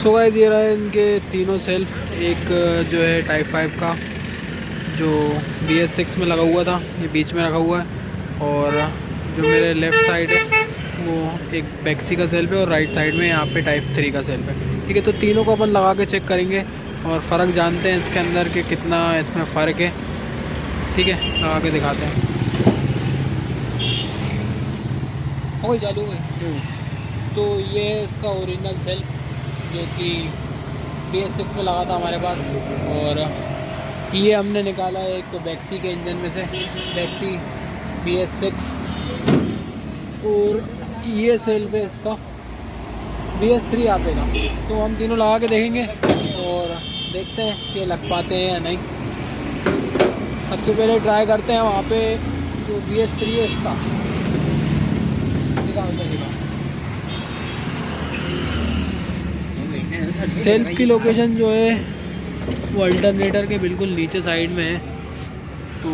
So guys ये रहा है इनके तीनों सेल्फ। एक जो है टाइप 5 का जो BS6 में लगा हुआ था, ये बीच में रखा हुआ है। और जो मेरे लेफ़्ट साइड है वो एक बैक्सी का सेल्फ है और राइट साइड में यहाँ पे टाइप 3 का सेल्फ है। ठीक है, तो तीनों को अपन लगा के चेक करेंगे और फ़र्क जानते हैं इसके अंदर के कितना इसमें फ़र्क है। ठीक है, लगा के दिखाते हैं। हो गई, चालू हो गई। तो ये है इसका ओरिजिनल सेल्फ जो कि BS6 में लगा था हमारे पास। और ये हमने निकाला है एक बैक्सी के इंजन में से, बैक्सी BS6। और ये सेल्फ है इसका BS3 आपेगा। तो हम तीनों लगा के देखेंगे और देखते हैं कि ये लग पाते हैं या नहीं। सबसे पहले ट्राई करते हैं वहाँ पे जो BS3 है इसका। सेल्फ की लोकेशन जो है वो अल्टरनेटर के बिल्कुल नीचे साइड में है। तो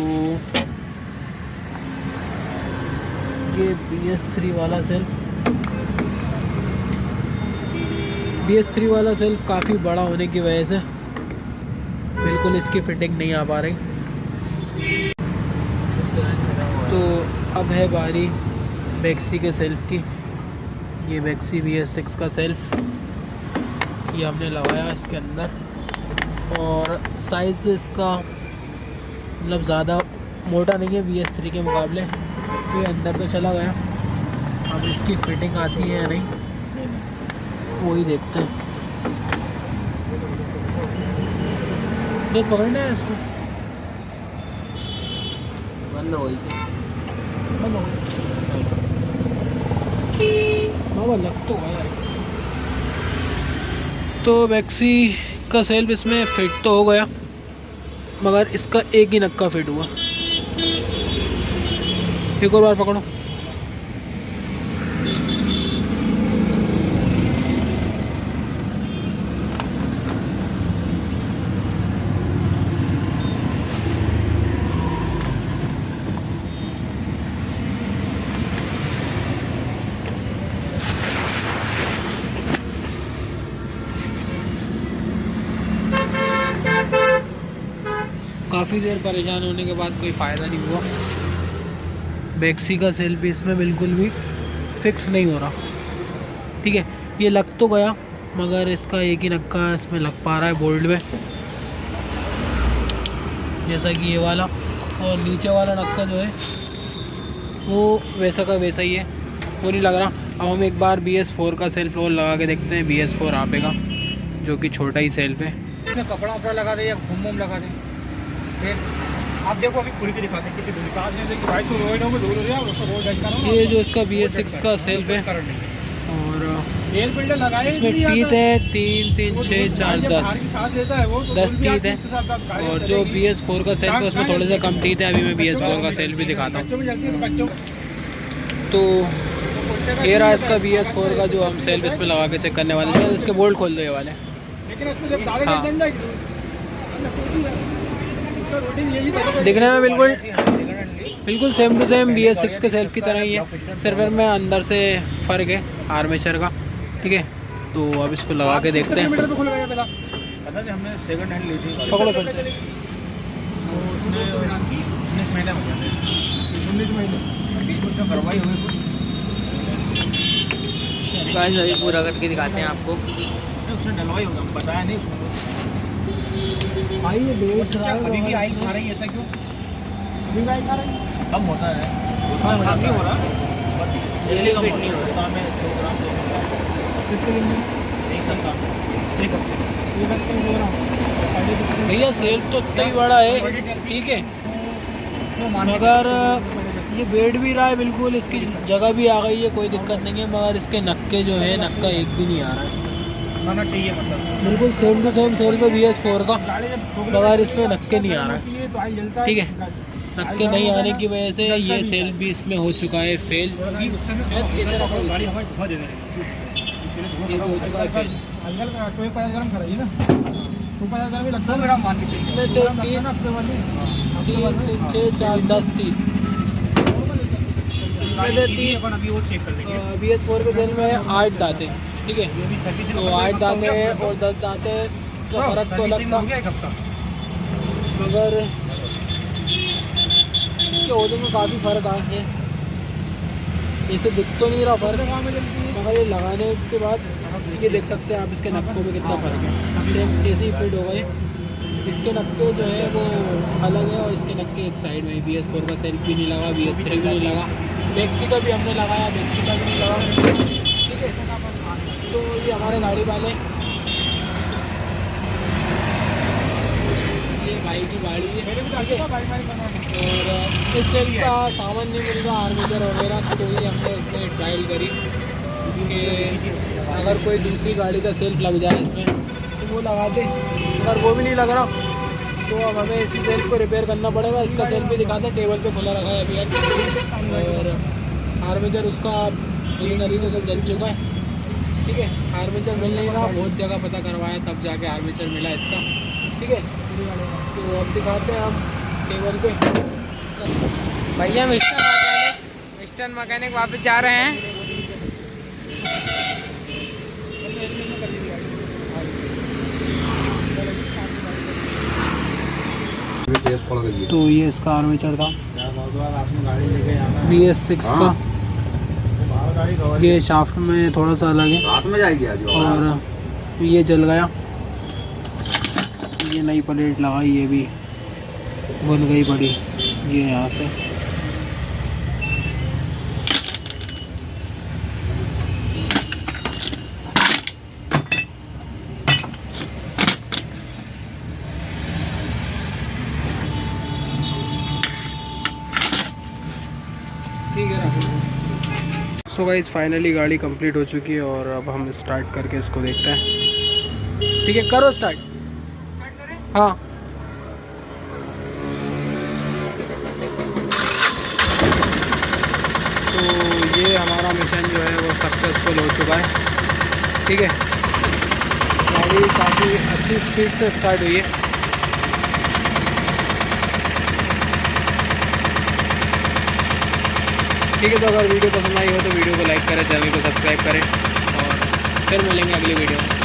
ये BS3 वाला सेल्फ काफ़ी बड़ा होने की वजह से बिल्कुल इसकी फिटिंग नहीं आ पा रही। तो अब है बारी बैक्सी के सेल्फ की। ये बैक्सी BS6 का सेल्फ ये हमने लगाया इसके अंदर। और साइज़ इसका मतलब ज़्यादा मोटा नहीं है BS3 के मुकाबले। तो ये अंदर तो चला गया, अब इसकी फिटिंग आती है या नहीं वही देखते हैं। तो पकड़ना है इसको, बंद हो गई बाबा, लग तो गया। तो बैक्सी का सेल्फ इसमें फिट तो हो गया मगर इसका एक ही नक्का फिट हुआ। एक और बार पकड़ो। काफ़ी देर परेशान होने के बाद कोई फ़ायदा नहीं हुआ। बैक्सी का सेल्फ भी इसमें बिल्कुल भी फिक्स नहीं हो रहा। ठीक है, ये लग तो गया मगर इसका एक ही नक्का इसमें लग पा रहा है बोल्ट में, जैसा कि ये वाला। और नीचे वाला नक्का जो है वो वैसा का वैसा ही है, वो नहीं लग रहा। अब हम एक बार BS4 का सेल्फ और लगा के देखते हैं। BS4 आपेगा जो कि छोटा ही सेल्फ है। इसमें कपड़ा वपड़ा लगा दे या घूम वूम लगा दे। फिर आप देखो अभी खुल के दिखाते हैं कितनी दूरी काज नहीं देखी भाई, तो रोड में दूर हो गया उसको रोड डेट करो। ये जो इसका BS6 का सेल्फ है और एयर फिल्टर लगाए इसमें टीथ है 3, 3, 6, 4, 10 टीथ है। और जो BS4 का सेल्फ है उसमें थोड़े से कम टीथ है। अभी मैं BS4 का सेल्फ भी दिखाता हूँ। तो ये रहा इसका BS4 का जो हम सेल्फ इसमें लगा के चेक करने वाले हैं। इसके बोल्ट खोल दो ये वाले। हाँ, दिखने में बिल्कुल सेम टू सेम BS6 के सेल्फ की तरह ही है, सिर्फ में अंदर से फ़र्क है आर्मेचर का। ठीक है, तो अब इसको लगा के देखते हैं। हमने सेकंड हैंड ली थी, पकड़ो फिर से। 19 महीने हो गए, 19 महीने कुछ करवाई हुई कुछ गाइस अभी पूरा करके दिखाते हैं आपको। उसने डलवाई होगा, बताया नहीं भाई। ये देख रहा है अभी भी आइल खा रही है, ऐसा क्यों? अभी भी आइल खा रही है, कम होता है, उतना काम नहीं हो रहा, डेली कम नहीं हो रहा। मैं 100 ग्राम नहीं सकता। भैया सेल्फ तो इतना ही बड़ा है, ठीक है, मगर ये बैठ भी रहा है बिल्कुल, इसकी जगह भी आ गई है, कोई दिक्कत नहीं है। मगर इसके नक्के जो है, नक्का एक भी नहीं आ रहा है इसमें। आना चाहिए मतलब बिल्कुल सेम टू सेम सेल्फ है BS4 का, मगर इसमें नक्के नहीं आ रहा है। ठीक है, नक्के नहीं आने की वजह से ये सेल्फ भी इसमें हो चुका है फेल। ये हो चुका है फेल। इसमें तो 3, 6, 4, 10 3 BS4 के सेल में 8 दाते। ठीक है। तो 8 दांते और 10 दांते का फ़र्क तो अलग था, मगर इसके वजन में काफ़ी फ़र्क आया है। ऐसे दिख तो नहीं रहा फ़र्क, मगर ये लगाने के बाद ये देख सकते हैं आप इसके नक्कों में कितना फ़र्क है। सेम ऐसे ही फिट हो गए। इसके नक्के जो है वो अलग है और इसके नक्के एक साइड में BS4 का सेल्फ भी नहीं लगा, BS3 भी नहीं लगा, बैक्सी का भी हमने लगाया, बैक्सी का भी नहीं लगा, ठीक है। तो ये हमारे गाड़ी वाले, ये भाई की गाड़ी है, ठीक है। और इस सेल्फ का सामान नहीं मिल रहा, आर्मेचर वगैरह, तो ये हमने इसमें ट्रायल करी कि अगर कोई दूसरी गाड़ी का सेल्फ लग जाए इसमें तो वो लगाते, अगर वो भी नहीं लग रहा तो अब हमें इसी सेल्फ को रिपेयर करना पड़ेगा। इसका सेल्फ भी दिखाते हैं, टेबल पे खुला रखा है अभी आज। और आर्मेचर उसका पूरी तरीके से जल चुका है, ठीक है। आर्मेचर मिल नहीं रहा, बहुत जगह पता करवाया तब जाके आर्मेचर मिला इसका, ठीक है। तो अब दिखाते हैं हम टेबल पे। भैया मिस्टर मैकेनिक वापस जा रहे हैं। तो ये इसका आर्मेचर था BS6 का, ये शाफ्ट में थोड़ा सा अलग है और ये जल गया। ये नई प्लेट लगाई, ये भी बन गई बड़ी, ये यहाँ से। ठीक है। सो गाइस फाइनली गाड़ी कंप्लीट हो चुकी है और अब हम स्टार्ट करके इसको देखते हैं। ठीक है, करो स्टार्ट। हाँ, तो ये हमारा मिशन जो है वो सक्सेसफुल हो चुका है, ठीक है। गाड़ी काफ़ी अच्छी स्पीड से स्टार्ट हुई है। ठीक है, तो अगर वीडियो पसंद आई हो तो वीडियो को लाइक करें, चैनल को सब्सक्राइब करें और फिर मिलेंगे अगली वीडियो में।